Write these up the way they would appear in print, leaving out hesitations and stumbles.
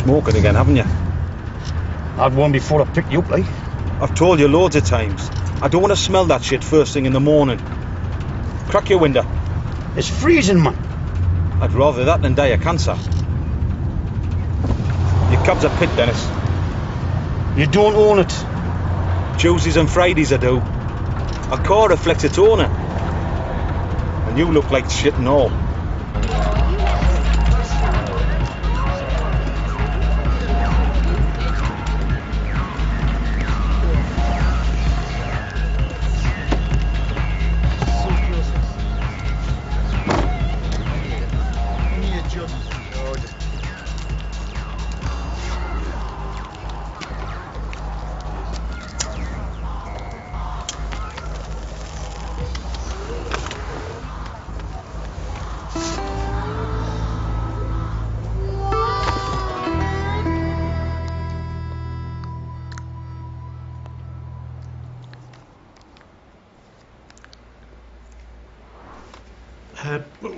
smoking again, haven't you? I'd one before I picked you up, like. I've told you loads of times. I don't want to smell that shit first thing in the morning. Crack your window. It's freezing, man. I'd rather that than die of cancer. Your cab's a pit, Dennis. You don't own it. Tuesdays and Fridays I do. A car reflects its owner. And you look like shit and all.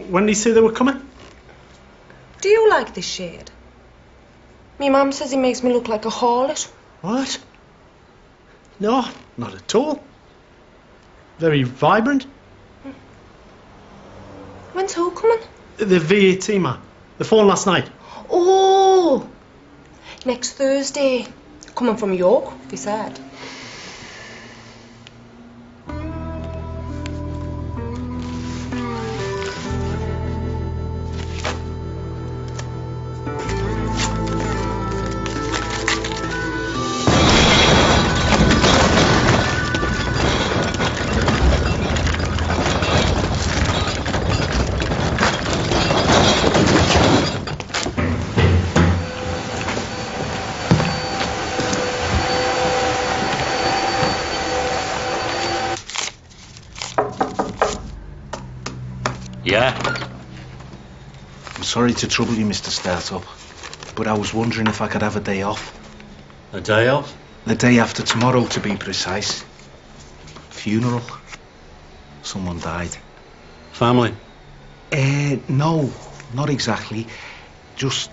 When did he say they were coming? Do you like this shade? Me mum says he makes me look like a harlot. What? No, not at all. Very vibrant. When's who coming? The VAT man. The phone last night. Oh! Next Thursday. Coming from York, he said. Yeah? I'm sorry to trouble you, Mr. Startup, but I was wondering if I could have a day off. A day off? The day after tomorrow, to be precise. Funeral. Someone died. Family? No, not exactly. Just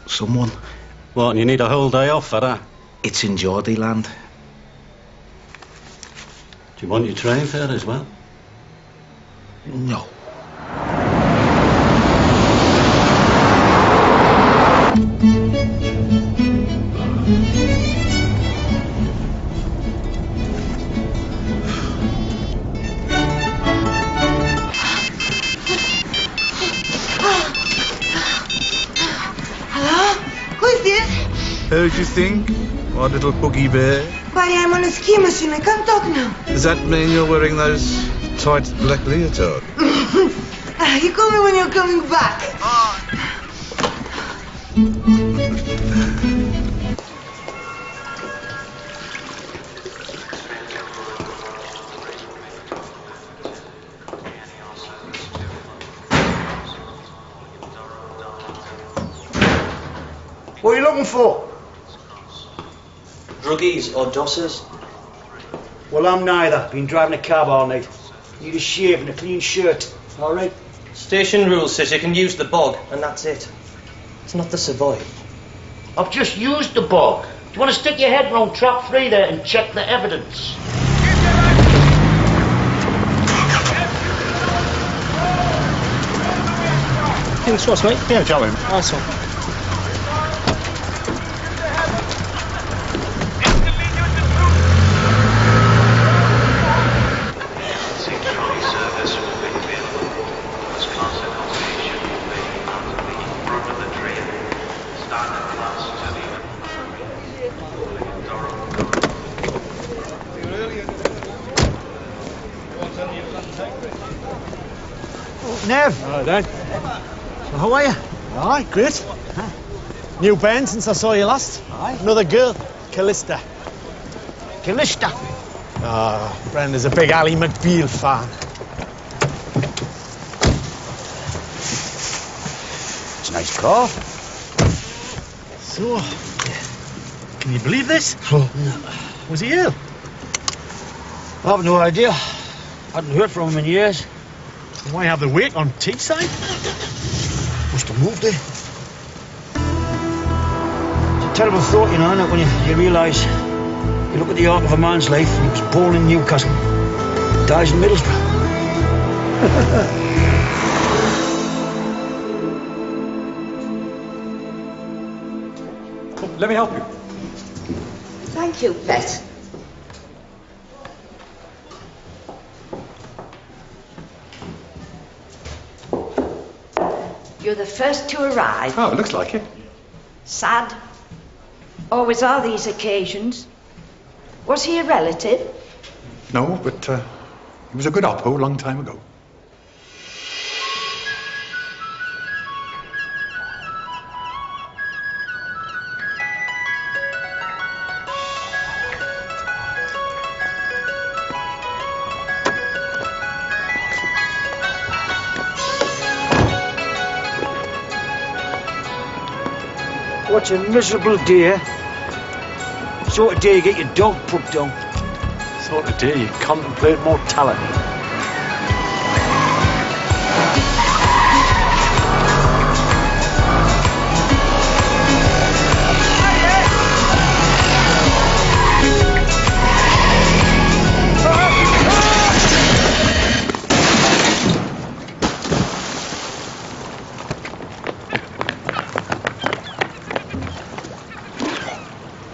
someone. What, and you need a whole day off for that? It's in Geordie land. Do you want your train fare as well? No. Hello? Who's this? How do you think? Our little boogie bear? Why, I'm on a ski machine. I can't talk now. Does that mean you're wearing those tight black leotard? You call me when you're coming back. What are you looking for? Druggies or dossers? Well, I'm neither. Been driving a cab all night. Need a shave and a clean shirt. All right? Station rule says you can use the bog, and that's it. It's not the Savoy. I've just used the bog. Do you want to stick your head round trap 3 there and check the evidence? Thanks, Ross, mate. Yeah, jolly. Nice one. Nev. Hello, Dan. So how are you? Aye, great. New band since I saw you last. Aye. Another girl, Callista. Callista. Brenda's a big Ally McBeal fan. It's a nice car. So, can you believe this? Was he ill? I have no idea. Hadn't heard from him in years. Why have the wake on Teesside? Must have moved there. terrible thought, you know, isn't it, when you realise you look at the arc of a man's life and he was born in Newcastle, dies in Middlesbrough. Let me help you. Thank you, pet. You're the first to arrive. Oh, it looks like it. Sad. Always are these occasions. Was he a relative? No, but he was a good oppo a long time ago. What's a miserable day? Sort of day you get your dog put down. Sort of day you contemplate mortality.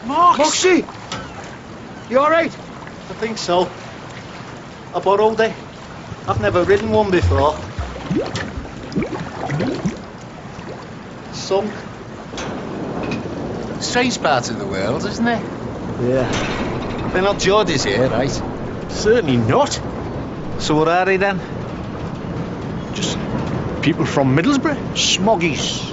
Moxie! You alright? I think so. I borrowed it. I've never ridden one before. Sunk. Strange part of the world, isn't it? Yeah. They're not Geordies here, right? Certainly not. So what are they then? Just people from Middlesbrough. Smoggies.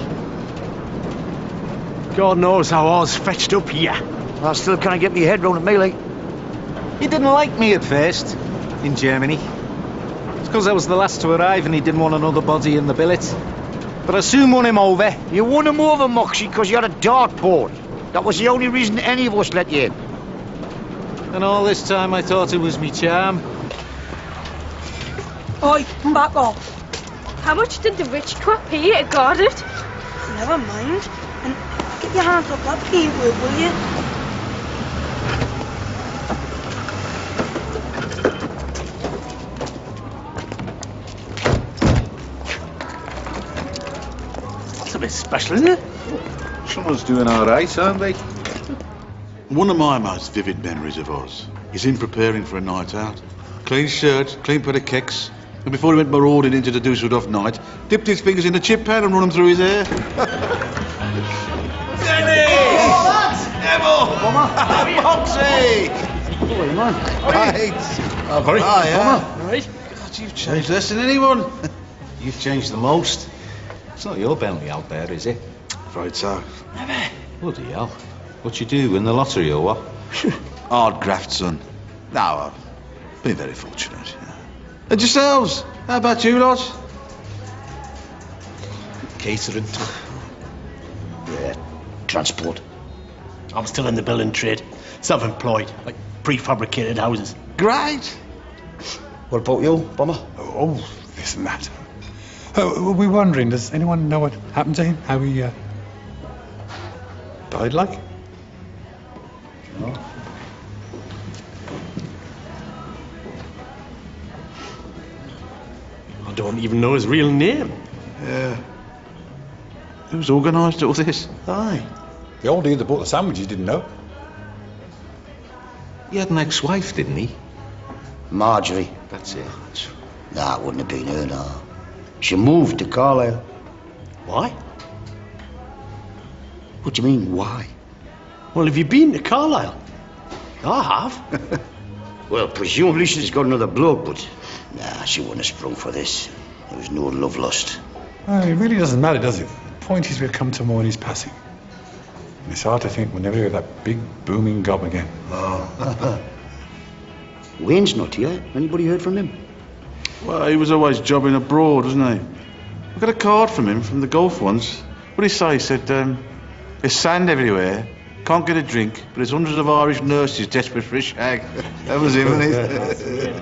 God knows how I was fetched up here. I still can't get my head round it, Melee. He didn't like me at first, in Germany. It's because I was the last to arrive and he didn't want another body in the billet. But I soon won him over. You won him over, Moxie, because you had a dartboard. That was the only reason any of us let you in. And all this time I thought it was me charm. Oi, back off. How much did the rich crap pay you to guard it? Never mind. And get your hands off that paintwork, will you? It's a bit special, isn't it? Someone's doing all right, aren't they? One of my most vivid memories of Oz is him preparing for a night out. Clean shirt, clean pair of kicks, and before he went marauding into the Dusseldorf night, dipped his fingers in the chip pan and run them through his hair. Denny! Oh, lads! Emma! Moxie! Oh, man. Right. Oh, very. Right. God, you've changed less than anyone. You've changed the most. It's not your Bentley out there, is it? Right, so. Bloody hell. What you do, win the lottery or what? Hard graft, son. No, I've been very fortunate. And yourselves? How about you lot? Catering. Yeah, transport. I'm still in the building trade. Self-employed, like prefabricated houses. Great. What about you, Bomber? Oh, this and that. We're wondering, does anyone know what happened to him? How he died like? No. I don't even know his real name. Yeah. Who's organised all this? Aye. The old dude that bought the sandwiches didn't know. He had an ex-wife, didn't he? Marjorie. That's it. Nah, it wouldn't have been her, no. She moved to Carlisle. Why? What do you mean, why? Well, have you been to Carlisle? I have. Well, presumably she's got another bloke, but nah, she wouldn't have sprung for this. There was no love lost. Well, it really doesn't matter, does it? The point is we've come to mourn his passing. And it's hard to think we'll never hear that big booming gob again. Oh. Wayne's not here. Anybody heard from him? Well, he was always jobbing abroad, wasn't he? I got a card from him from the golf once. What did he say? He said, there's sand everywhere, can't get a drink, but there's hundreds of Irish nurses desperate for a shag. That was him, wasn't it?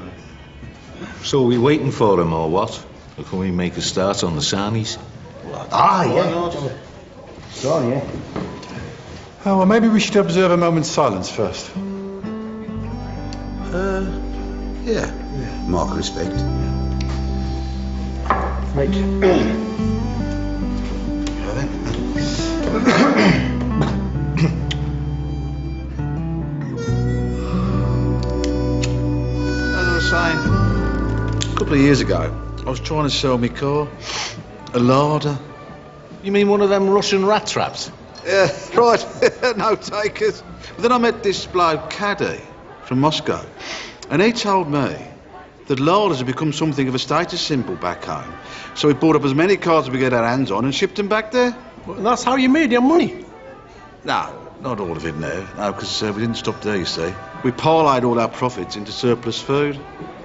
So are we waiting for him or what? Or can we make a start on the Sarnies? Ah, yeah. Sorry, yeah. Oh, well, maybe we should observe a moment's silence first. Yeah. Mark of respect. Right. As I was saying, a couple of years ago, I was trying to sell me car. A larder. You mean one of them Russian rat traps? Yeah, right. No takers. But then I met this bloke, Caddy, from Moscow. And he told me that larders had become something of a status symbol back home. So we bought up as many cars as we get our hands on and shipped them back there. Well, that's how you made your money? No, not all of it now. No, because we didn't stop there, you see. We parlayed all our profits into surplus food.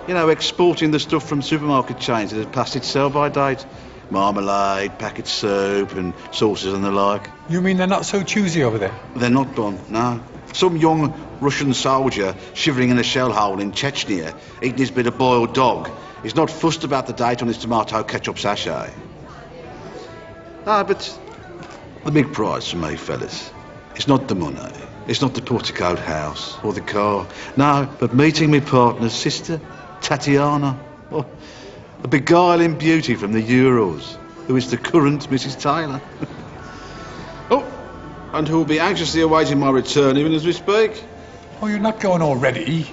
You know, exporting the stuff from supermarket chains that had passed its sell-by date. Marmalade, packet soup and sauces and the like. You mean they're not so choosy over there? They're not, Don, no. Some young Russian soldier shivering in a shell hole in Chechnya, eating his bit of boiled dog, is not fussed about the date on his tomato ketchup sachet. No, but the big prize for me, fellas, it's not the money, it's not the porticoed house or the car. No, but meeting my partner's sister, Tatiana. Oh, a beguiling beauty from the Urals, who is the current Mrs. Taylor. Oh, and who will be anxiously awaiting my return even as we speak. Oh, you're not going already?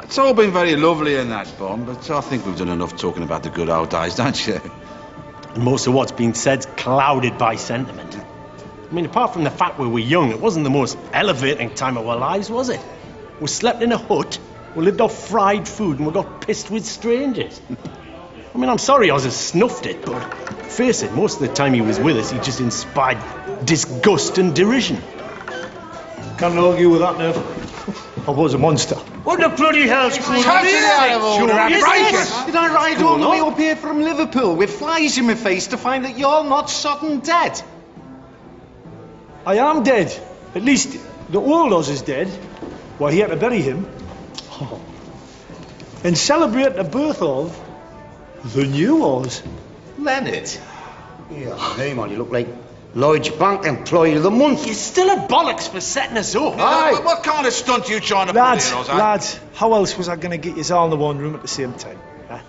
It's all been very lovely and that, Bon, but I think we've done enough talking about the good old days, don't you? And most of what's been said's clouded by sentiment. I mean, apart from the fact we were young, it wasn't the most elevating time of our lives, was it? We slept in a hut, we lived off fried food, and we got pissed with strangers. I mean, I'm sorry Oz has snuffed it, but face it, most of the time he was with us, he just inspired disgust and derision. Can't argue with that now. I was a monster. What the bloody hell's going on here? Did I ride all the way up here from Liverpool with flies in my face to find that you're not sodden dead? I am dead. At least the old Oz is dead. We're here to bury him. And celebrate the birth of the new Oz. Leonard. Yeah, hey man, you look like Lloyd's Bank Employee of the Month. You're still a bollocks for setting us up. Aye. What kind of stunt are you trying to pull here, Oz? Lads, how else was I going to get you all in the one room at the same time? Huh?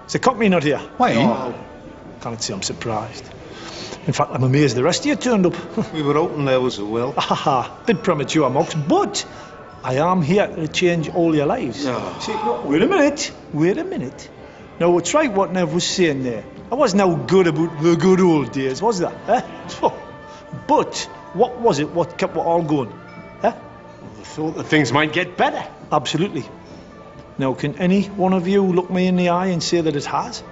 Is the company not here? Why? Oh, can't say I'm surprised. In fact, I'm amazed the rest of you turned up. We were hoping there was a will. Haha, bit premature, Mox, but I am here to change all your lives. Oh. See, wait a minute. Now, what's right what Nev was saying there? I wasn't no good about the good old days, was that? Eh? But what was it what kept it all going? Eh? I thought that things might get better. Absolutely. Now, can any one of you look me in the eye and say that it has?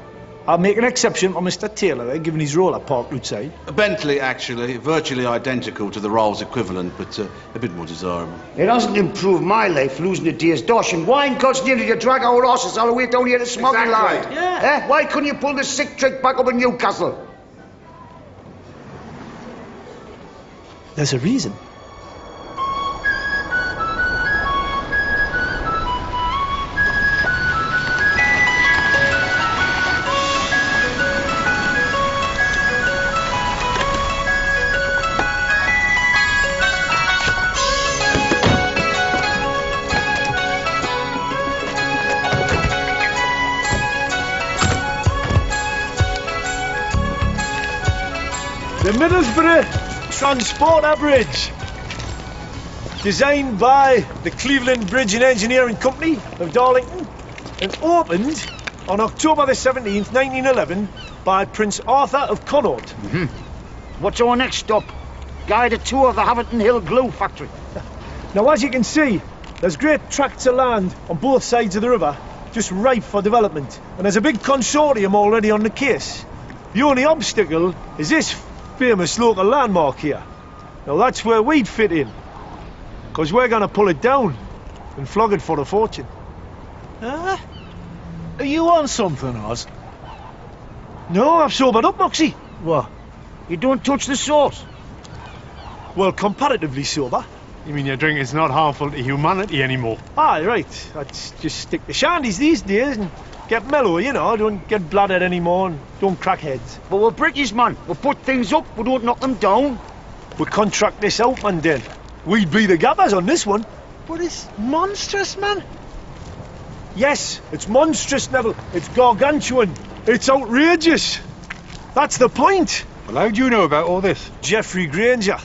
I'll make an exception for Mr. Taylor, given his roller parked outside. A Bentley, actually, virtually identical to the Rolls equivalent, but a bit more desirable. It hasn't improved my life losing a day's dosh and why in God's name did you drag our horses all the way down here to smuggling line? Yeah. Why couldn't you pull the sick trick back up in Newcastle? There's a reason. The Middlesbrough Transporter Bridge. Designed by the Cleveland Bridge and Engineering Company of Darlington and opened on October the 17th, 1911 by Prince Arthur of Connaught. What's our next stop? Guided tour of the Haverton Hill glue factory. Now, as you can see, there's great tracts of land on both sides of the river, just ripe for development. And there's a big consortium already on the case. The only obstacle is this famous local landmark here. Now that's where we'd fit in, because we're going to pull it down and flog it for a fortune. Are you on something, Oz? No, I've sobered up, Moxie. What? You don't touch the sauce? Well, comparatively sober. You mean your drink is not harmful to humanity anymore? Aye, right. Let's just stick to shandies these days and get mellow, you know. Don't get bladdered anymore and don't crack heads. But we're British, man. We put things up, we don't knock them down. we contract this out, man, then. We'd be the gappers on this one. But it's monstrous, man. Yes, it's monstrous, Neville. It's gargantuan. It's outrageous. That's the point. Well, how do you know about all this? Geoffrey Granger.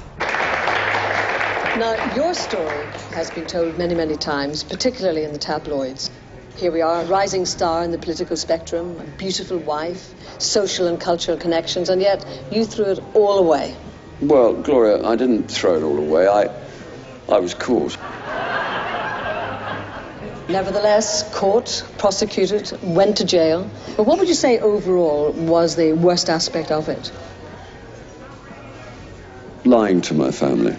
Now, your story has been told many, many times, particularly in the tabloids. Here we are, a rising star in the political spectrum, a beautiful wife, social and cultural connections, and yet you threw it all away. Well, Gloria, I didn't throw it all away. I was caught. Nevertheless, caught, prosecuted, went to jail. But what would you say overall was the worst aspect of it? Lying to my family,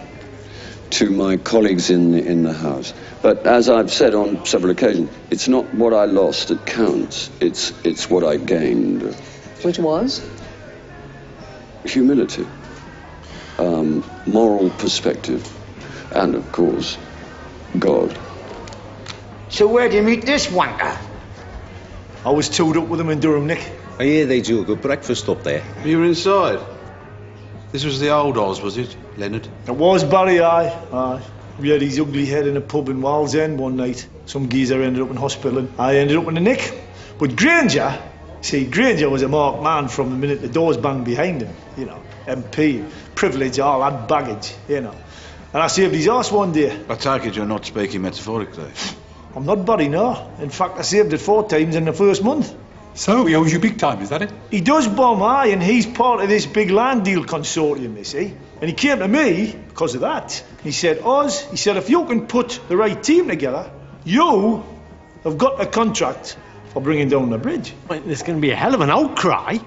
to my colleagues in the house. But as I've said on several occasions, it's not what I lost that counts. It's what I gained. Which was? Humility, moral perspective, and of course, God. So where do you meet this wanker? I was tooled up with him in Durham, Nick. I hear they do a good breakfast up there. You were inside. This was the old Oz, was it, Leonard? It was Barry, aye. We had his ugly head in a pub in Wall's End one night. Some geezer ended up in hospital and I ended up in the Nick. But Granger was a marked man from the minute the doors banged behind him. You know, MP, privilege, all that baggage, you know. And I saved his arse one day. I take it you're not speaking metaphorically. I'm not Barry, no. In fact, I saved it 4 times in the first month. So, he owes you big time, is that it? He does, Bum, aye, and he's part of this big land deal consortium, you see. And he came to me because of that. He said, Oz, if you can put the right team together, you have got a contract for bringing down the bridge. Wait, there's going to be a hell of an outcry.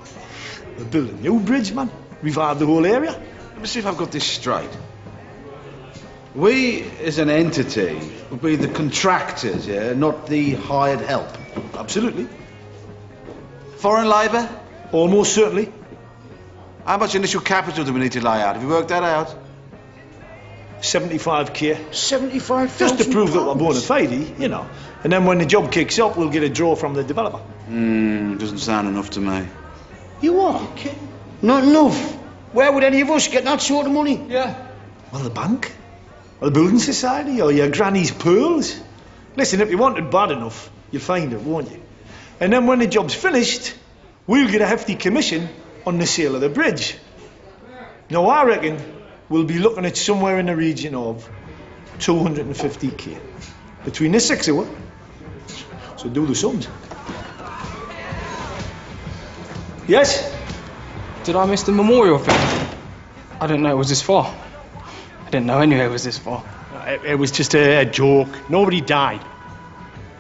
We're building a new bridge, man. Revive the whole area. Let me see if I've got this straight. We, as an entity, will be the contractors, yeah, not the hired help. Absolutely. Foreign labour? Almost certainly. How much initial capital do we need to lay out? Have you worked that out? 75k. 75,000. Just to prove that we're bona fide, you know. And then when the job kicks up, we'll get a draw from the developer. Doesn't sound enough to me. You are? Not enough. Where would any of us get that sort of money? Yeah. Well, the bank. Or the building society, or your granny's pearls. Listen, if you want it bad enough, you'll find it, won't you? And then when the job's finished, we'll get a hefty commission on the sale of the bridge. Now, I reckon we'll be looking at somewhere in the region of 250k. Between the 6 of us. So do the sums. Yes? Did I miss the memorial thing? I didn't know it was this far. I didn't know anyway it was this far. It was just a joke. Nobody died.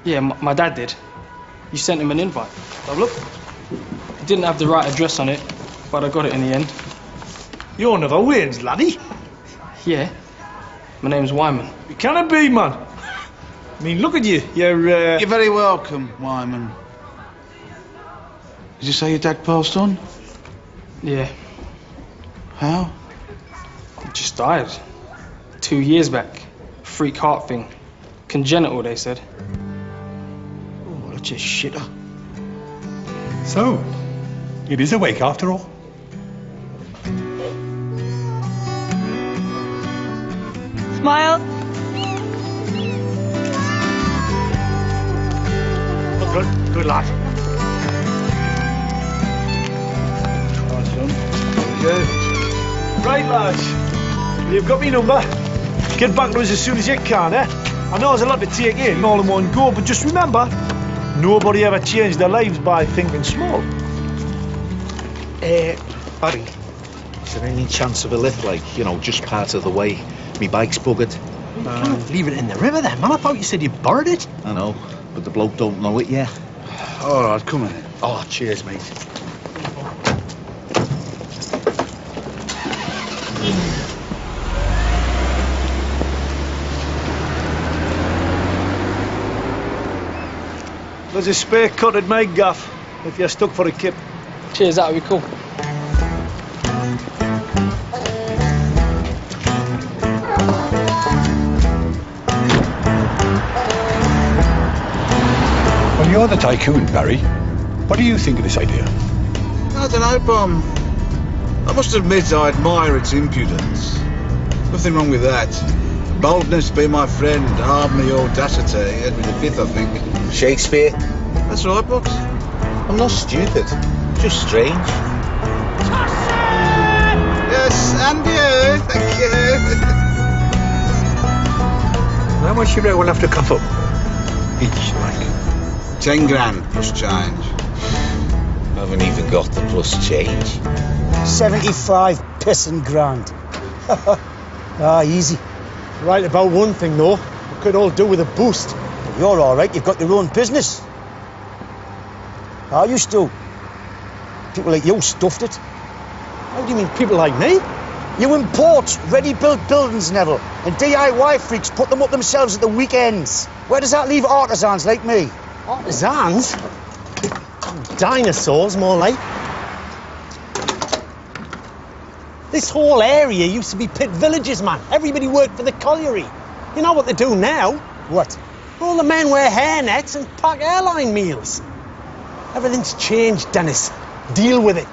Yeah, my dad did. You sent him an invite. Have a look. It didn't have the right address on it, but I got it in the end. You're never wins, laddie. Yeah. My name's Wyman. You cannot be, man. I mean, look at you. You're very welcome, Wyman. Did you say your dad passed on? Yeah. How? He just died. 2 years back. Freak heart thing. Congenital, they said. Oh, that's a shitter. So, it is a wake after all. Smile. Oh, good lad. Right, lads. You've got me number. Get back to us as soon as you can, eh? I know there's a lot to take in all in one go, but just remember, nobody ever changed their lives by thinking small. Barry, is there any chance of a lift, like, you know, just part of the way? Me bike's buggered. You can't leave it in the river then, man. I thought you said you borrowed it. I know, but the bloke don't know it yet. All right, come on. Oh, cheers, mate. There's a spare cut at my gaff if you're stuck for a kip. Cheers, that'll be cool. Well, you're the tycoon, Barry. What do you think of this idea? I don't know, Bum. I must admit I admire its impudence. Nothing wrong with that. Boldness be my friend, harm me audacity. Edward V, I think. Shakespeare? That's right, Box. I'm not stupid. Just strange. Yes, and you. Thank you. How much you reckon we'll have to cough up? Each, like? 10 grand plus change. Haven't even got the plus change. 75 pissing grand. Easy. Right about one thing, though. We could all do with a boost. Well, you're all right. You've got your own business. I used to. People like you stuffed it. How do you mean people like me? You import ready-built buildings, Neville, and DIY freaks put them up themselves at the weekends. Where does that leave artisans like me? Artisans? Dinosaurs, more like. This whole area used to be pit villages, man. Everybody worked for the colliery. You know what they do now? What? All the men wear hairnets and pack airline meals. Everything's changed, Dennis. Deal with it.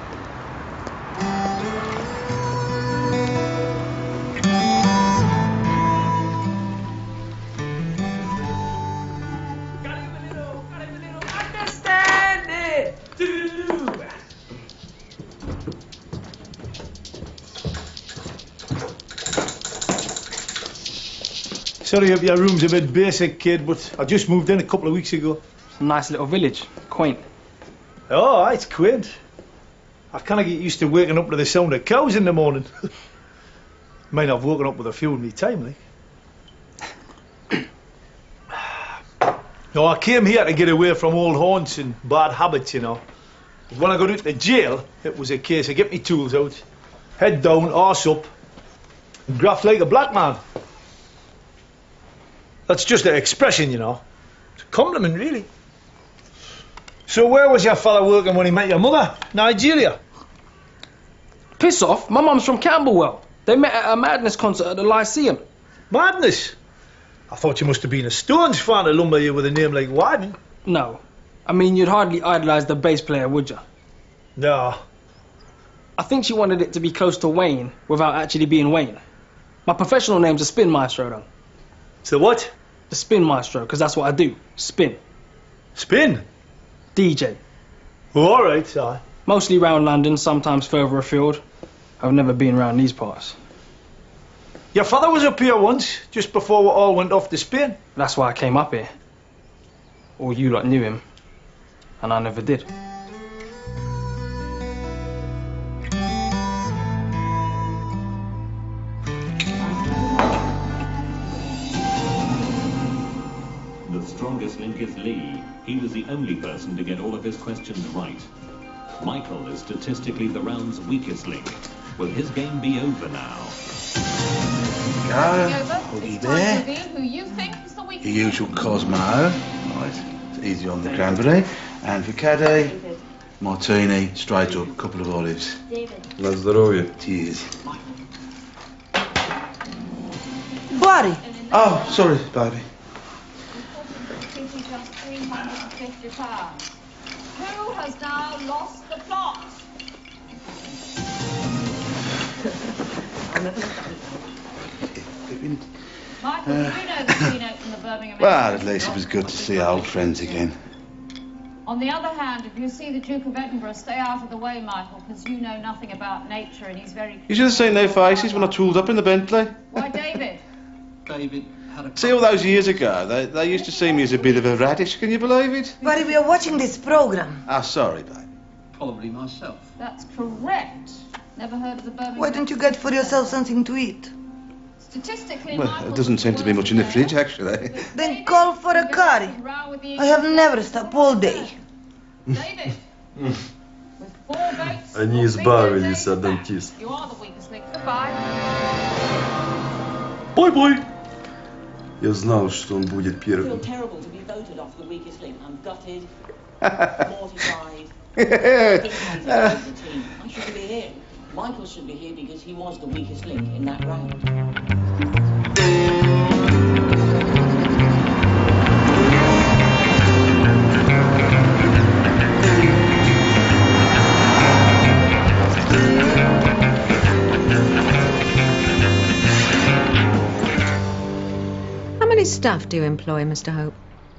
Sorry if your room's a bit basic, kid, but I just moved in a couple of weeks ago. Nice little village. Quaint. Oh, it's quaint. I kind of get used to waking up to the sound of cows in the morning. Might have woken up with a few in me time, like. No, I came here to get away from old haunts and bad habits, you know. When I got into jail, it was a case of get me tools out, head down, arse up, and graft like a black man. That's just an expression, you know. It's a compliment, really. So where was your fella working when he met your mother? Nigeria? Piss off. My mum's from Camberwell. They met at a Madness concert at the Lyceum. Madness? I thought you must have been a Stones fan to lumber you with a name like Wyman. No. I mean, you'd hardly idolise the bass player, would you? No. I think she wanted it to be close to Wayne without actually being Wayne. My professional name's a spin maestro, though. So what? The spin maestro, because that's what I do. Spin. Spin? DJ. Oh, all right, sorry. Mostly round London, sometimes further afield. I've never been round these parts. Your father was up here once, just before we all went off to Spain. That's why I came up here. Or you lot knew him, and I never did. The strongest link is Lee. He was the only person to get all of his questions right. Michael is statistically the round's weakest link. Will his game be over now? We'll be there. Who you think is the weakest? Your usual Cosmo. Right. It's easy on the cranberry. And for Caddy, martini, straight up, couple of olives. На здоровье. Cheers. Buddy! Oh, sorry, baby. Who has now lost the plot? Michael, you do know the keynote from the Birmingham. Well, at least it was good to see old friends again. On the other hand, if you see the Duke of Edinburgh, stay out of the way, Michael, because you know nothing about nature and he's very... You should have seen their faces when I tooled up in the Bentley. Why, David? David had a... See, all those years ago, they used to see me as a bit of a radish, can you believe it? Buddy, we are watching this program. Ah, sorry, babe. Probably myself. That's correct. Never heard of the Birmingham... Why don't you get for yourself something to eat? Statistically, Well, there doesn't seem to be much in the fridge, actually. Then call for a curry. I have never stopped all day. David, with 4 baits... Они избавились от дантиста. You are the weakest link. Goodbye. Бой-бой! Я знал, что он будет первым. Terrible to be voted off the weakest link. I'm gutted, mortified. I shouldn't be here. Michael should be here because he was the weakest link in that round. staff do you employ, Mr. Hope?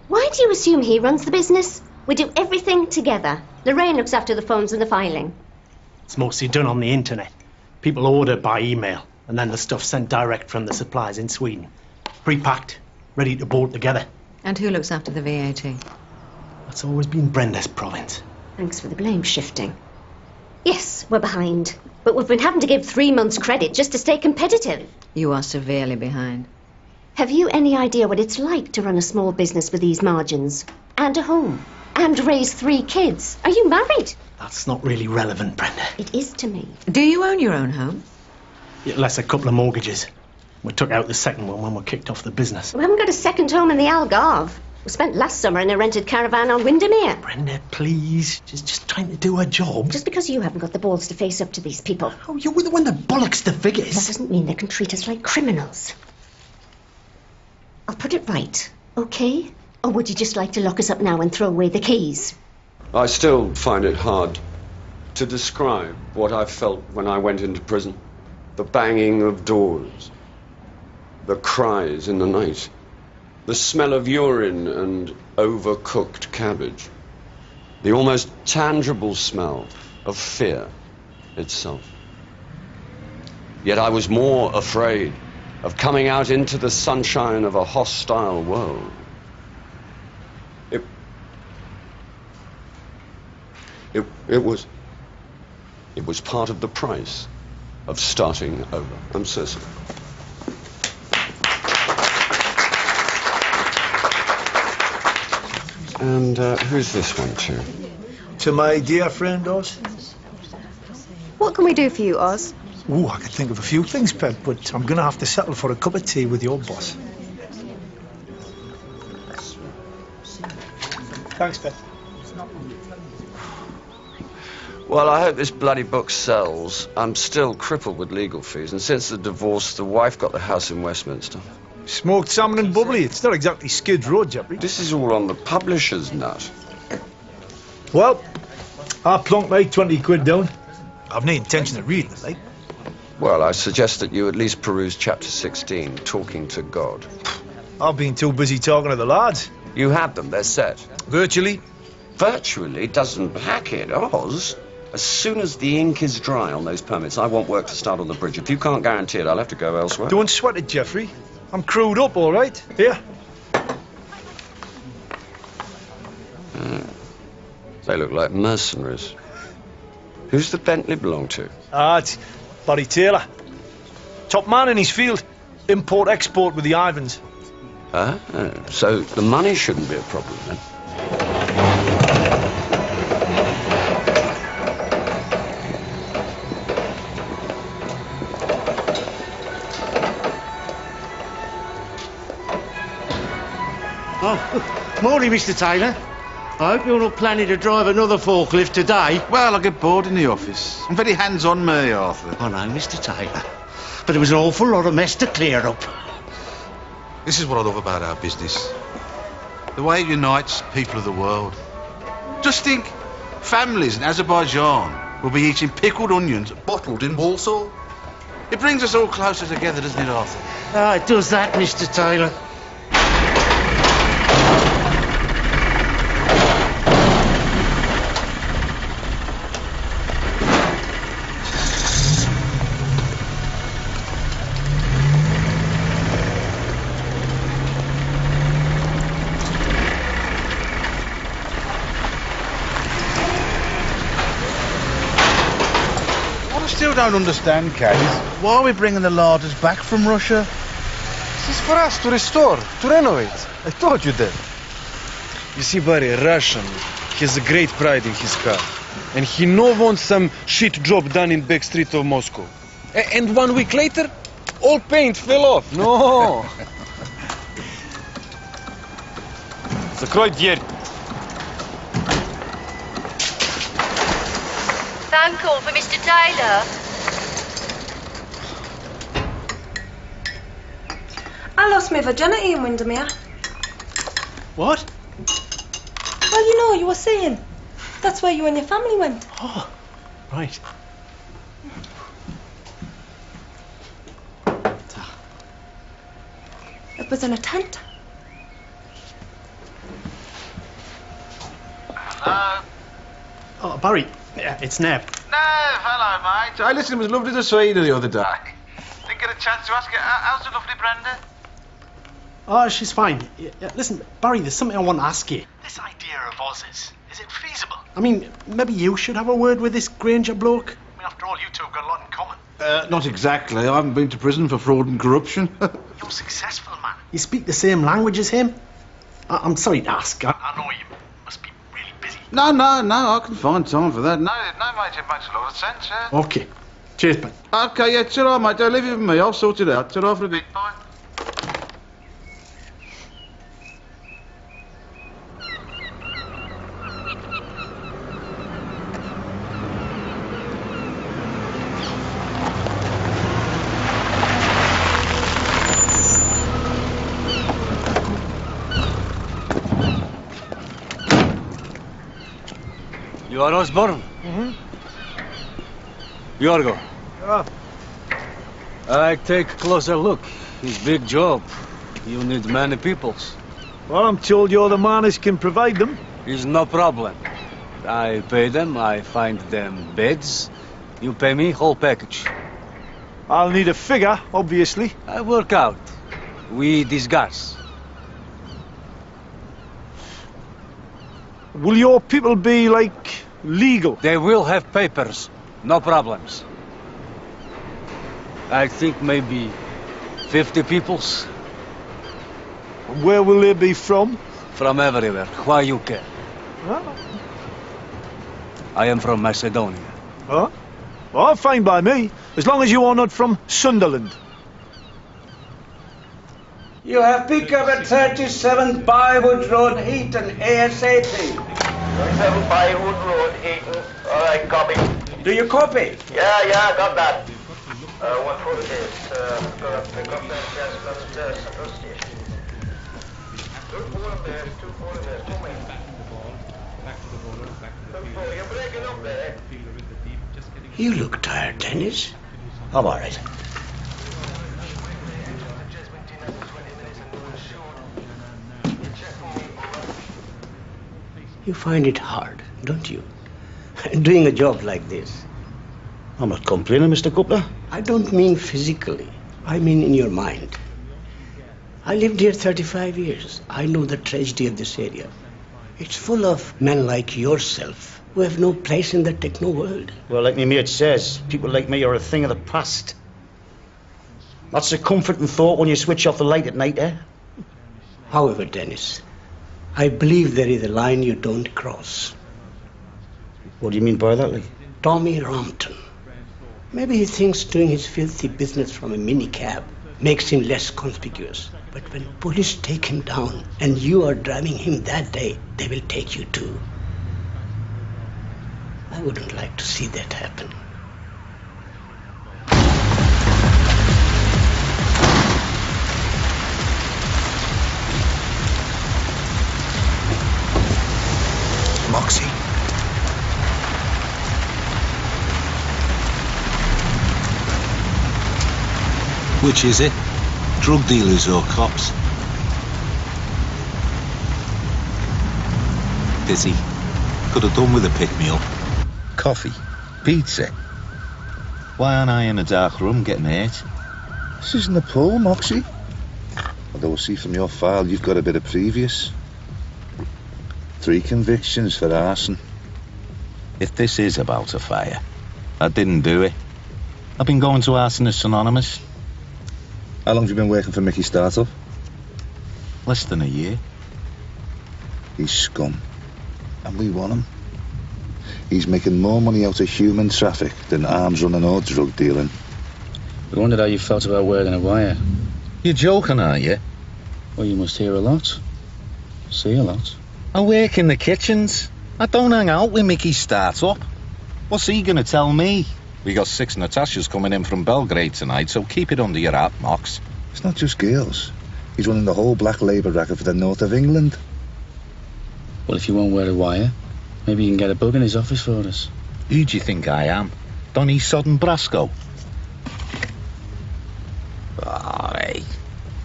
Why do you assume he runs the business? We do everything together. Lorraine looks after the phones and the filing. It's mostly done on the internet. People order by email, and then the stuff's sent direct from the suppliers in Sweden. Pre-packed, ready to bolt together. And who looks after the VAT? That's always been Brenda's province. Thanks for the blame shifting. Yes, we're behind. But we've been having to give 3 months credit just to stay competitive. You are severely behind. Have you any idea what it's like to run a small business with these margins? And a home? And raise 3 kids? Are you married? That's not really relevant, Brenda. It is to me. Do you own your own home? Yeah, less a couple of mortgages. We took out the second one when we kicked off the business. We haven't got a second home in the Algarve. We spent last summer in a rented caravan on Windermere. Brenda, please. She's just trying to do her job. Just because you haven't got the balls to face up to these people. Oh, you were the one that bollocks the figures. That doesn't mean they can treat us like criminals. I'll put it right, okay? Or would you just like to lock us up now and throw away the keys? I still find it hard to describe what I felt when I went into prison. The banging of doors, the cries in the night, the smell of urine and overcooked cabbage, the almost tangible smell of fear itself. Yet I was more afraid of coming out into the sunshine of a hostile world. It was part of the price of starting over. I'm so sorry. And who's this one to? To my dear friend Oz. What can we do for you, Oz? Ooh, I could think of a few things, Pet, but I'm gonna have to settle for a cup of tea with your boss. Thanks, Pet. Well, I hope this bloody book sells. I'm still crippled with legal fees, and since the divorce, the wife got the house in Westminster. Smoked salmon and bubbly. It's not exactly Skid Row, Jeffrey. This is all on the publisher's nut. Well, I plonked like 20 quid down. I've no intention of reading it, like. Well, I suggest that you at least peruse chapter 16, Talking to God. I've been too busy talking to the lads. You had them, they're set. Virtually. Virtually doesn't hack it, Oz. As soon as the ink is dry on those permits, I want work to start on the bridge. If you can't guarantee it, I'll have to go elsewhere. Don't sweat it, Jeffrey. I'm crewed up, all right? Here. They look like mercenaries. Who's the Bentley belong to? It's Barry Taylor. Top man in his field. Import-export with the Ivans. So the money shouldn't be a problem, then. Oh, morning, Mr. Taylor. I hope you're not planning to drive another forklift today. Well, I get bored in the office. I'm very hands-on, me, Arthur. I know, Mr. Taylor. But there was an awful lot of mess to clear up. This is what I love about our business. The way it unites people of the world. Just think, families in Azerbaijan will be eating pickled onions bottled in Walsall. It brings us all closer together, doesn't it, Arthur? Ah, it does that, Mr. Taylor. I don't understand, Kate. Why are we bringing the larders back from Russia? This is for us to restore, to renovate. I told you that. You see, Barry, a Russian, he has a great pride in his car. And he no wants some shit job done in back street of Moscow. And 1 week later, all paint fell off. No. Закрой дверь. Phone call for Mr. Taylor. I lost my virginity in Windermere. What? Well, you know, you were saying. That's where you and your family went. Oh, right. It was in a tent. Hello? Oh, Barry, yeah, it's Neb. No, hello, mate. I listen, it was lovely to see you the other day. Didn't get a chance to ask you, how's the lovely Brenda? Oh, she's fine. Listen, Barry, there's something I want to ask you. This idea of Oz's, is it feasible? I mean, maybe you should have a word with this Granger bloke. I mean, after all, you two have got a lot in common. Not exactly. I haven't been to prison for fraud and corruption. You're successful, man. You speak the same language as him? I'm sorry to ask. I know you must be really busy. No, I can find time for that. No, mate, it makes a lot of sense, yeah. Okay. Cheers, mate. Okay, yeah, ta-ra, mate. Don't leave it with me. I'll sort it out. Ta-ra for a bit. Bye. You are Osborne? Mm-hmm. Yorgo. Yeah. I take closer look. It's big job. You need many peoples. Well, I'm told you're the man who can provide them. It's no problem. I pay them, I find them beds. You pay me whole package. I'll need a figure, obviously. I work out. We discuss. Will your people be, like, legal? They will have papers. No problems. I think maybe 50 peoples. Where will they be from? From everywhere. Why you care? Huh? I am from Macedonia. Huh? Oh, fine by me. As long as you are not from Sunderland. You have picked up at 37 Bywood Road, Heaton, ASAP. 37 Bywood Road, Heaton. All right, copy. Do you copy? Yeah, got that. What for it is? Gonna pick up that gas from Central Station. Two four in there. You're breaking up there. You look tired, Dennis. I'm all right. You find it hard, don't you? Doing a job like this. I'm not complaining, Mr. Coupler. I don't mean physically. I mean in your mind. I lived here 35 years. I know the tragedy of this area. It's full of men like yourself who have no place in the techno world. Well, like me mate says, people like me are a thing of the past. That's a comforting thought when you switch off the light at night, eh? However, Dennis, I believe there is a line you don't cross. What do you mean by that, Lee? Tommy Rompton. Maybe he thinks doing his filthy business from a minicab makes him less conspicuous. But when police take him down and you are driving him that day, they will take you too. I wouldn't like to see that happen. Moxie. Which is it? Drug dealers or cops? Busy. Could have done with a pick-me-up. Coffee. Pizza. Why aren't I in a dark room getting hurt? This isn't the pool, Moxie. Although I see from your file you've got a bit of previous. 3 convictions for arson. If this is about a fire, I didn't do it. I've been going to Arsonists Anonymous. How long have you been working for Mickey Startup? Less than a year. He's scum. And we want him. He's making more money out of human traffic than arms running or drug dealing. I wondered how you felt about wearing a wire. You're joking, aren't you? Well, you must hear a lot. See a lot. I work in the kitchens. I don't hang out with Mickey's Startup. What's he gonna tell me? We got 6 Natashas coming in from Belgrade tonight, so keep it under your hat, Mox. It's not just girls. He's running the whole black labour racket for the north of England. Well, if you won't wear a wire, maybe you can get a bug in his office for us. Who do you think I am? Donny Sodden Brasco? Oh, hey.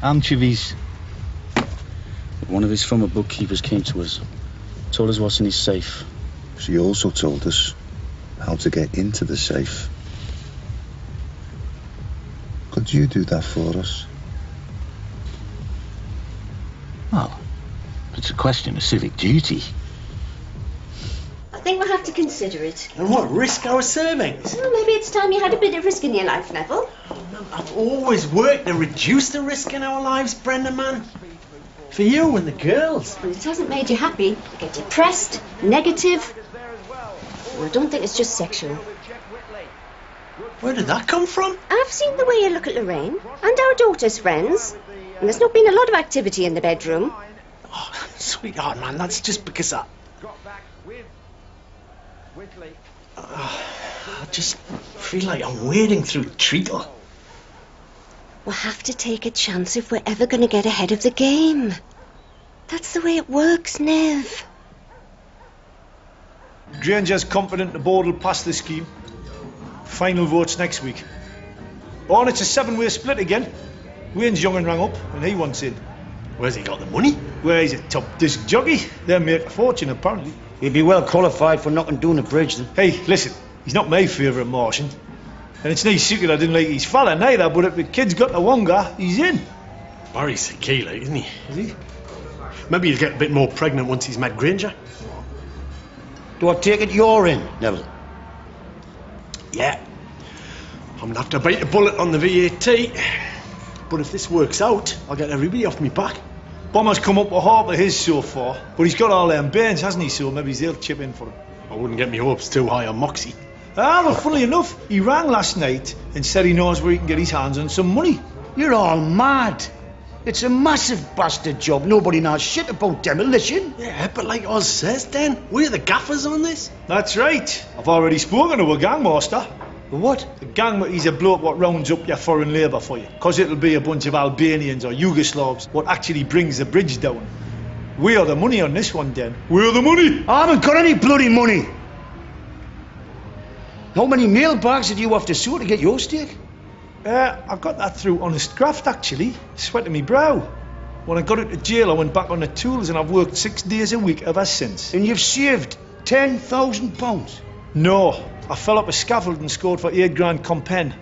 Anchovies. One of his former bookkeepers came to us. Told us what's in his safe. She also told us how to get into the safe. Could you do that for us? Well, it's a question of civic duty. I think we'll have to consider it. And what, risk our savings? Well, maybe it's time you had a bit of risk in your life, Neville. I've always worked to reduce the risk in our lives, Brenda, man. For you and the girls. And it hasn't made you happy. You get depressed, negative. Well, I don't think it's just sexual. Where did that come from? I've seen the way you look at Lorraine and our daughter's friends. And there's not been a lot of activity in the bedroom. Oh, sweetheart, man, that's just because I just feel like I'm wading through treacle. We'll have to take a chance if we're ever going to get ahead of the game. That's the way it works, Nev. Granger's confident the board will pass the scheme. Final votes next week. Oh, and it's a 7-way split again. Wayne's young and rang up, and he wants in. Where's he got the money? Well, he's a top disc jockey. They make a fortune, apparently. He'd be well qualified for knocking down a bridge, then. Hey, listen, he's not my favourite Martian. And it's no secret I didn't like his fella neither, but if the kid's got the Wonga, he's in. Barry's the key, like, isn't he? Is he? Maybe he'll get a bit more pregnant once he's met Granger. Do I take it you're in, Neville? Yeah. I'm gonna have to bite a bullet on the VAT. But if this works out, I'll get everybody off me back. Bomber's come up with half of his so far, but he's got all them bairns, hasn't he? So maybe they'll chip in for him. I wouldn't get me hopes too high on Moxie. Ah, well, funnily enough, he rang last night and said he knows where he can get his hands on some money. You're all mad. It's a massive bastard job. Nobody knows shit about demolition. Yeah, but like Oz says, then, we're the gaffers on this. That's right. I've already spoken to a gangmaster. What? The gang, he's a bloke what rounds up your foreign labour for you. Because it'll be a bunch of Albanians or Yugoslavs what actually brings the bridge down. We're the money on this one, then. We're the money. I haven't got any bloody money. How many mailbags did you have to sew to get your stake? I got that through honest graft, actually. Sweat in me brow. When I got into jail, I went back on the tools and I've worked 6 days a week ever since. And you've saved £10,000? No. I fell up a scaffold and scored for 8 grand compen.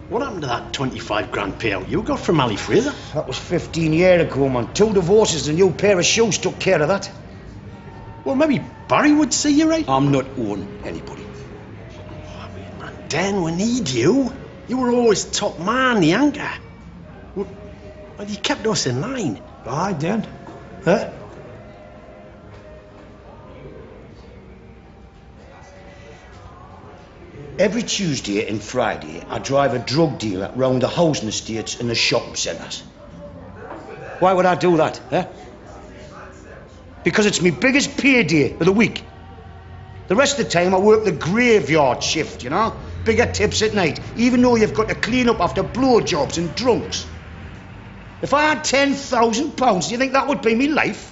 What happened to that 25 grand payout you got from Ali Fraser? That was 15 years ago, man. 2 divorces and a new pair of shoes took care of that. Well, maybe Barry would see you, right? I'm not owing anybody. Oh, man, Dan, we need you. You were always top man, the anchor. Well, you kept us in line. Aye, Dan. Huh? Every Tuesday and Friday, I drive a drug dealer round the housing estates and the shopping centres. Why would I do that, eh? Because it's my biggest payday of the week. The rest of the time, I work the graveyard shift, you know? Bigger tips at night, even though you've got to clean up after blowjobs and drunks. If I had £10,000, do you think that would be me life?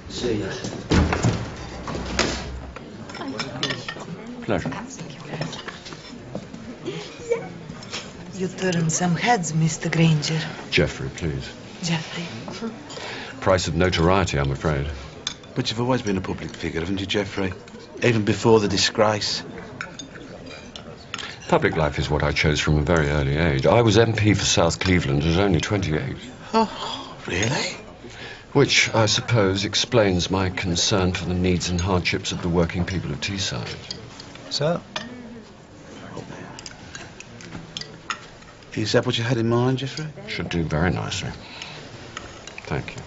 See ya. Pleasure. You turn some heads, Mr. Granger. Geoffrey, please. Geoffrey. Price of notoriety, I'm afraid. But you've always been a public figure, haven't you, Geoffrey? Even before the disgrace. Public life is what I chose from a very early age. I was MP for South Cleveland at only 28. Oh, really? Which, I suppose, explains my concern for the needs and hardships of the working people of Teesside. So? Is that what you had in mind, Geoffrey? Should do very nicely. Thank you.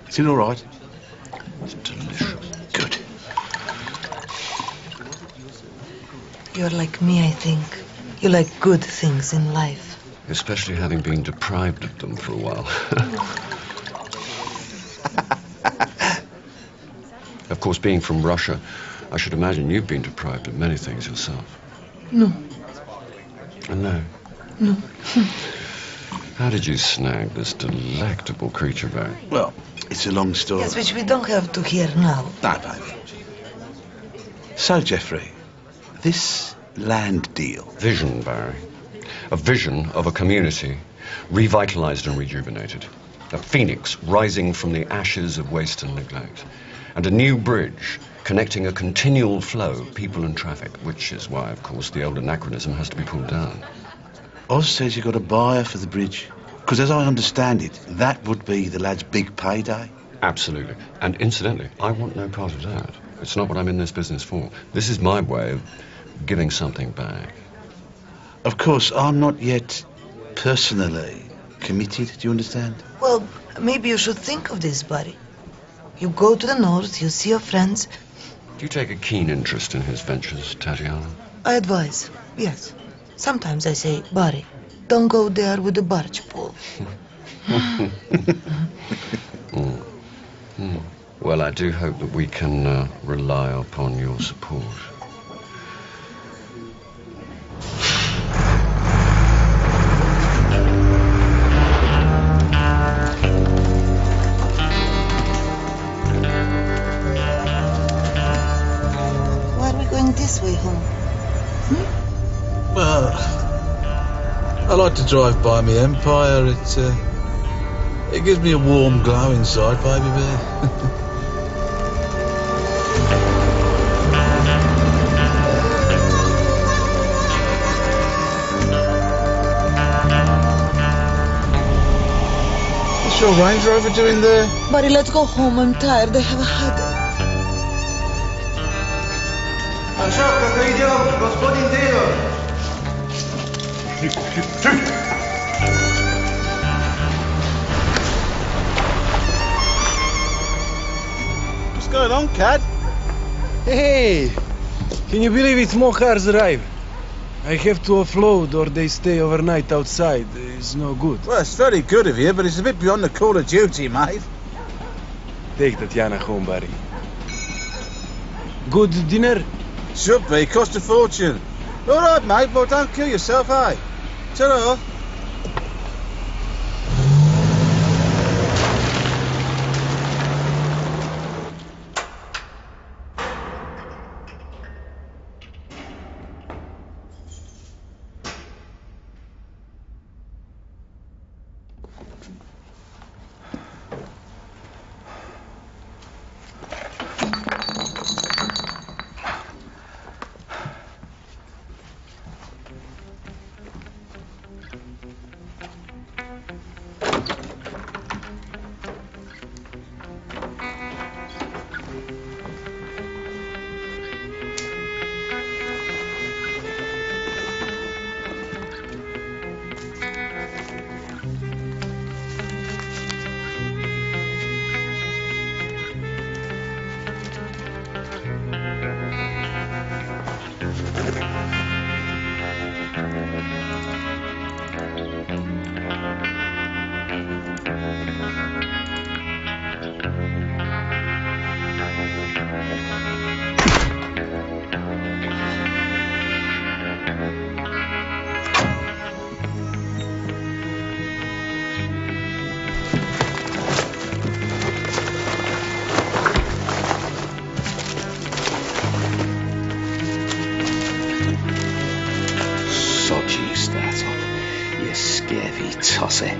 Is it all right? It's delicious. Good. You're like me, I think. You like good things in life. Especially having been deprived of them for a while. Of course, being from Russia, I should imagine you've been deprived of many things yourself. No, No. No. How did you snag this delectable creature back? Well, it's a long story. Yes, which we don't have to hear now. No, baby. So, Jeffrey, this land deal. Vision, Barry. A vision of a community revitalized and rejuvenated. A phoenix rising from the ashes of waste and neglect. And a new bridge connecting a continual flow of people and traffic, which is why, of course, the old anachronism has to be pulled down. Oz says you got a buyer for the bridge. Because as I understand it, that would be the lad's big payday. Absolutely. And incidentally, I want no part of that. It's not what I'm in this business for. This is my way of giving something back. Of course, I'm not yet personally committed, do you understand? Well, maybe you should think of this, buddy. You go to the north, you see your friends. Do you take a keen interest in his ventures, Tatiana? I advise, yes. Sometimes I say, buddy, don't go there with the barge pole. Well, I do hope that we can rely upon your support. Why are we going this way home? Well, I like to drive by my empire. It gives me a warm glow inside, baby bear. What's your Range Rover doing there? Buddy, let's go home. I'm tired. I have a headache. What's going on, Cad? Hey! Can you believe it's more cars arrive? I have to offload or they stay overnight outside. It's no good. Well, it's very good of you, but it's a bit beyond the call of duty, mate. Take Tatiana home, buddy. Good dinner? Should be. Cost a fortune. All right, mate, but don't kill yourself, eh? Ta-ra. Tossie.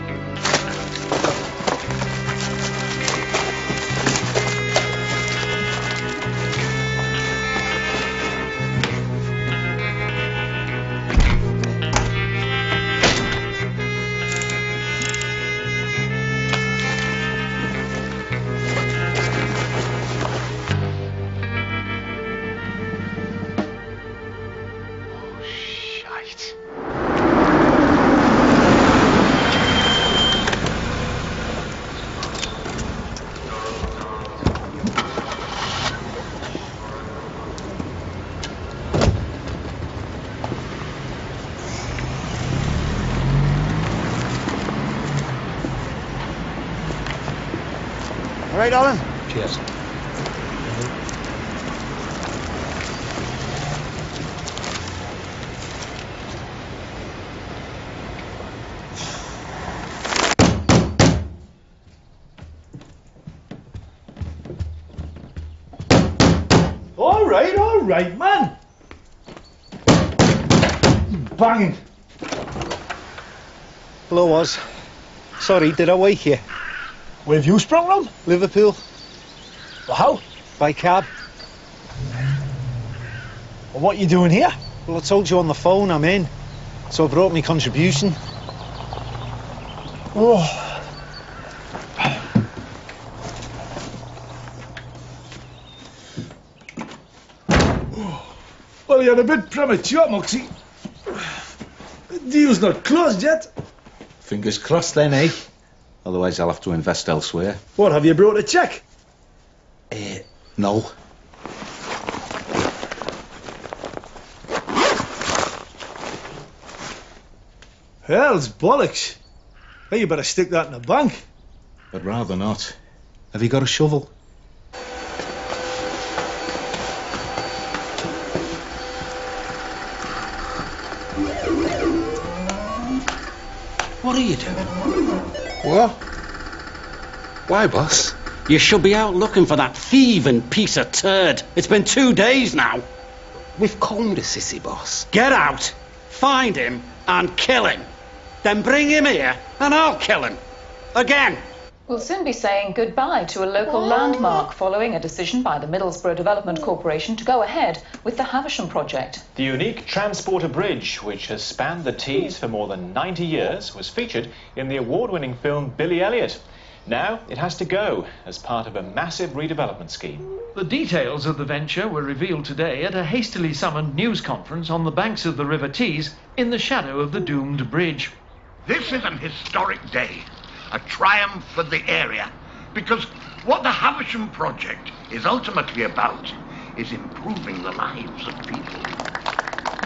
All right, Alan? Cheers. all right, man. Banging. Hello, Oz. Sorry, did I wake you? Where have you sprung from? Liverpool. Well, how? By cab. Well, what are you doing here? Well, I told you on the phone I'm in. So I brought me contribution. Oh. Well, you're a bit premature, Moxie. The deal's not closed yet. Fingers crossed then, eh? Otherwise I'll have to invest elsewhere. What, have you brought a cheque? No. Hell's bollocks. Hey, you better stick that in the bank. I'd rather not. Have you got a shovel? What are you doing? What? Why, boss? You should be out looking for that thieving piece of turd. It's been 2 days now. We've combed a sissy, boss. Get out, find him, and kill him. Then bring him here, and I'll kill him. Again. We'll soon be saying goodbye to a local landmark following a decision by the Middlesbrough Development Corporation to go ahead with the Havisham project. The unique transporter bridge, which has spanned the Tees for more than 90 years, was featured in the award-winning film Billy Elliot. Now it has to go as part of a massive redevelopment scheme. The details of the venture were revealed today at a hastily summoned news conference on the banks of the River Tees in the shadow of the doomed bridge. This is an historic day, a triumph for the area, because what the Havisham project is ultimately about is improving the lives of people.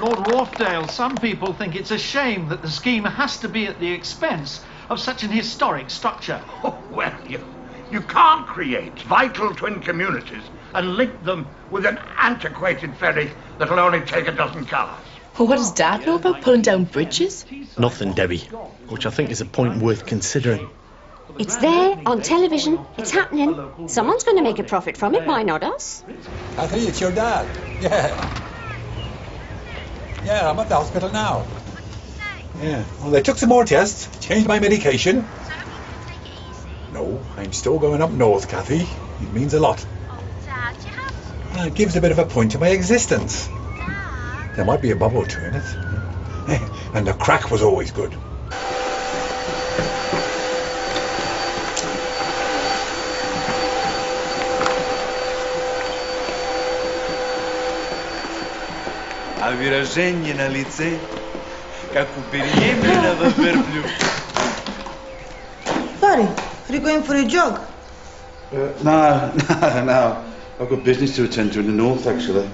Lord Wharfdale, some people think it's a shame that the scheme has to be at the expense of such an historic structure. Oh, well, you can't create vital twin communities and link them with an antiquated ferry that'll only take a dozen cars. Well, what does Dad know about pulling down bridges? Nothing, Debbie, which I think is a point worth considering. It's there, on television. It's happening. Someone's going to make a profit from it. Why not us? Cathy, it's your dad. Yeah, I'm at the hospital now. Yeah, well, they took some more tests, changed my medication. No, I'm still going up north, Cathy. It means a lot. It gives a bit of a point to my existence. There might be a bubble or two in it. And the crack was always good. Wiedersehen na lice, как приемлемо верблю. Barry, are you going for a jog? No. I've got business to attend to in the north, actually.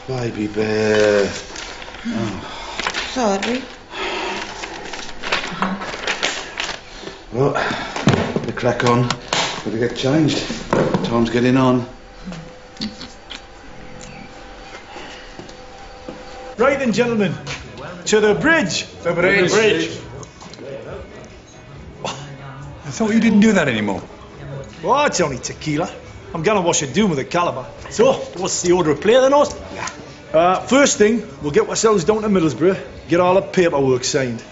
Baby bear. Oh. Sorry. Well, the crack on. Gotta get changed. Time's getting on. Right then, gentlemen, to the bridge. The bridge. I thought you didn't do that anymore. Oh, it's only tequila. I'm gonna wash it down with a caliber. So, what's the order of play then, Oz? First thing, we'll get ourselves down to Middlesbrough, get all the paperwork signed.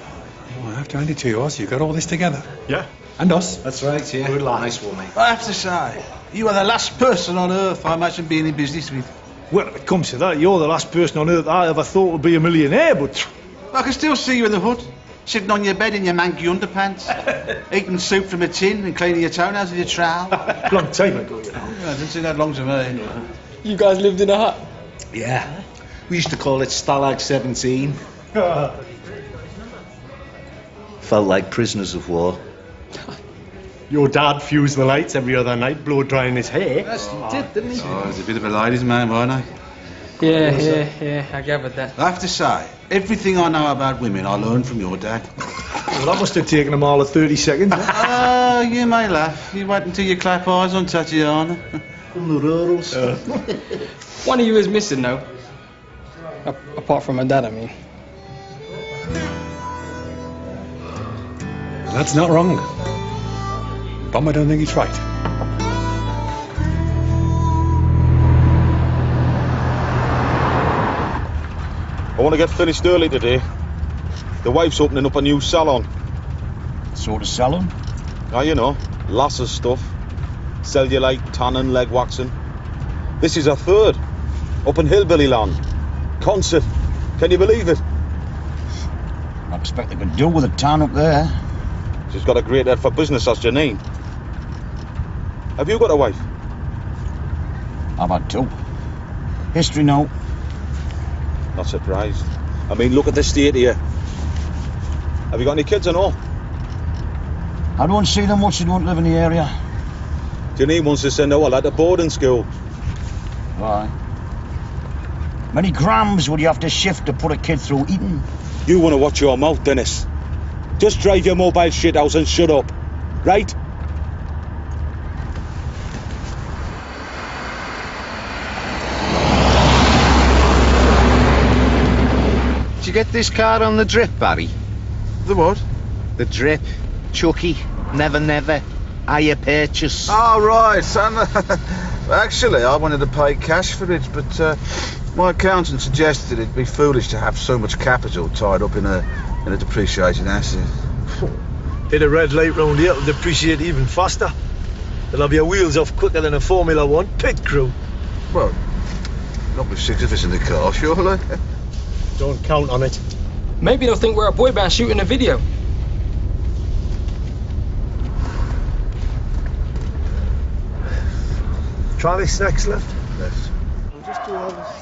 Oh, I have to hand it to you, Oz. You got all this together. Yeah. And us. That's right, yeah. Good lad. Nice woman. I have to say, you are the last person on earth I imagine being in business with. Well, if it comes to that, you're the last person on earth I ever thought would be a millionaire, but... I can still see you in the hood, sitting on your bed in your manky underpants, eating soup from a tin and cleaning your toenails with your trowel. Long time ago, you know. Yeah, it didn't seem that long to me. You guys lived in a hut? Yeah. We used to call it Stalag 17. Felt like prisoners of war. Your dad fused the lights every other night, blow drying his hair. Yes, he did, didn't he? Oh, he's a bit of a ladies' man, wasn't he? Yeah, I gathered that. I have to say, everything I know about women I learned from your dad. Well, that must have taken them all of 30 seconds. You may laugh. You wait until you clap eyes on Tatiana. On the rurals. One of you is missing now. Apart from my dad, I mean. That's not wrong. But I don't think it's right. want to get finished early today. The wife's opening up a new salon. Sort of salon? Ah, you know, lasses stuff. Cellulite, tanning, leg waxing. This is her third. Up in Hillbilly Land. Concert. Can you believe it? I expect they could do with a town up there. She's got a great head for business, that's Janine. Have you got a wife? I've had two. History note. Not surprised. I mean, look at the state here. Have you got any kids and all? I don't see them much. They don't live in the area. Janine wants to send our lad to boarding school. Why? Many grams would you have to shift to put a kid through Eton? You want to watch your mouth, Dennis. Just drive your mobile shit out and shut up. Right? Did you get this car on the drip, Barry? The what? The drip. Chucky. Never, never. Hire purchase. Oh, right, son. Actually, I wanted to pay cash for it, but my accountant suggested it'd be foolish to have so much capital tied up in a depreciating asset. Hit a red light round here, it'll depreciate even faster. They'll have your wheels off quicker than a Formula 1 pit crew. Well, not with six of us in the car, surely. Don't count on it. Maybe they'll think we're a boy band shooting a video. Try this next left. Yes. We'll just do all this.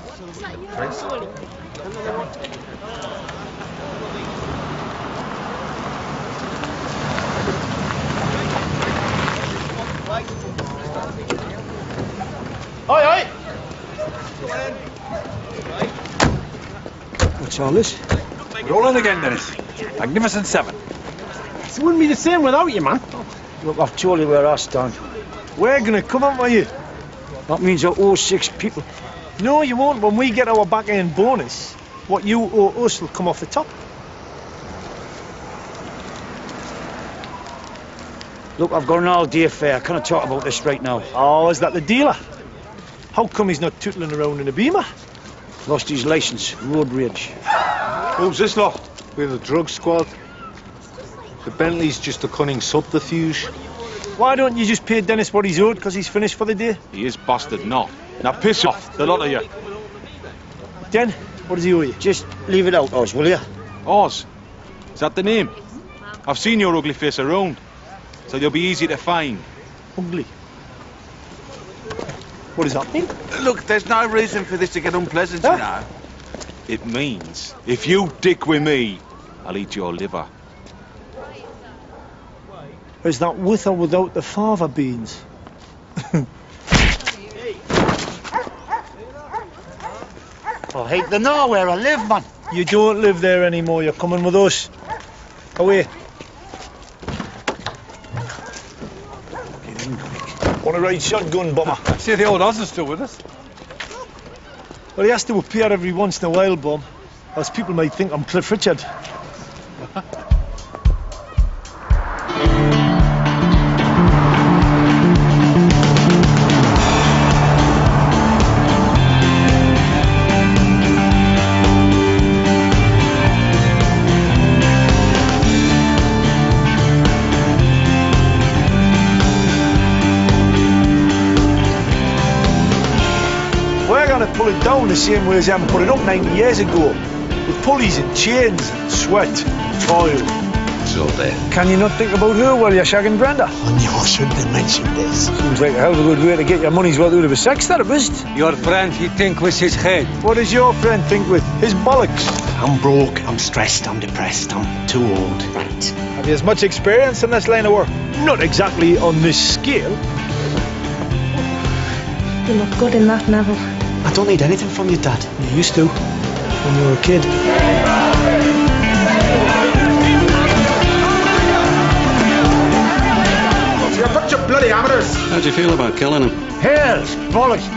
Aye, aye. What's all this? Rolling again, Dennis. Magnificent 7. It wouldn't be the same without you, man. Look, I've told you where I stand. We're gonna come up with you. That means I owe 6 people. No, you won't. When we get our back end bonus, what you owe us will come off the top. Look, I've got an all-day affair. I can't talk about this right now. Oh, is that the dealer? How come he's not tootling around in a Beamer? Lost his licence. Road rage. Who's this lot? We're the drug squad. The Bentley's just a cunning subterfuge. Why don't you just pay Dennis what he's owed because he's finished for the day? He is bastard not. Now piss off, the lot of you. Den, what does he owe you? Just leave it out, Oz, will you? Oz? Is that the name? I've seen your ugly face around, so you'll be easy to find. Ugly? What does that mean? Look, there's no reason for this to get unpleasant, you know. It means, if you dick with me, I'll eat your liver. Is that with or without the fava beans? I hate the know where I live, man. You don't live there anymore. You're coming with us. Away. Want to ride shotgun, bomber? See, the old Oz is still with us. Well, he has to appear every once in a while, Bum. Else people might think I'm Cliff Richard. Pull it down the same way as them put it up 90 years ago, with pulleys and chains and sweat and toil. So there. Can you not think about her while you're shagging Brenda? Oh, no, shouldn't have mentioned this. Seems like a hell of a good way to get your money's worth out of a sex therapist. Your friend, he think with his head. What does your friend think with his bollocks? I'm broke, I'm stressed, I'm depressed, I'm too old. Right. Have you as much experience in this line of work? Not exactly on this scale. You look good in that, Neville. I don't need anything from you, Dad. You used to, when you were a kid. You're a bunch of bloody amateurs. How'd you feel about killing him? Hell, bollocks.